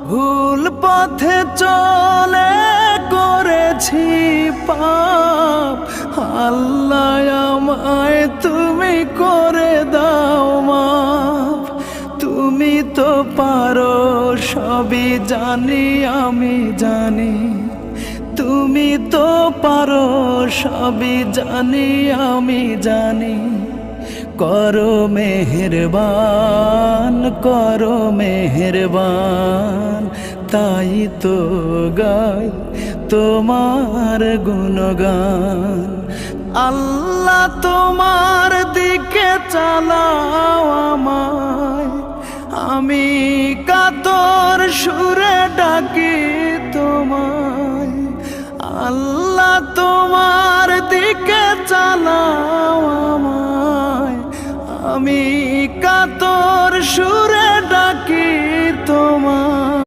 ভুল পথে চলে করেছি পাপ, আল্লাহ আমায় তুমি করে দাও মাফ। তুমি তো পারো সবই জানি আমি জানি, তুমি তো পারো সবই জানি আমি জানি। করো মেহেরবান, করো মেহেরবান, তাই তো গাই তোমার গুণগান। আল্লাহ তোমার দিকে চালাও আমায়, আমি কাতর সুরে ডাকি তোমায়। আল্লাহ তোমার দিকে চালাও আমায়, আমি কাতর সুরে ডাকি তোমায়।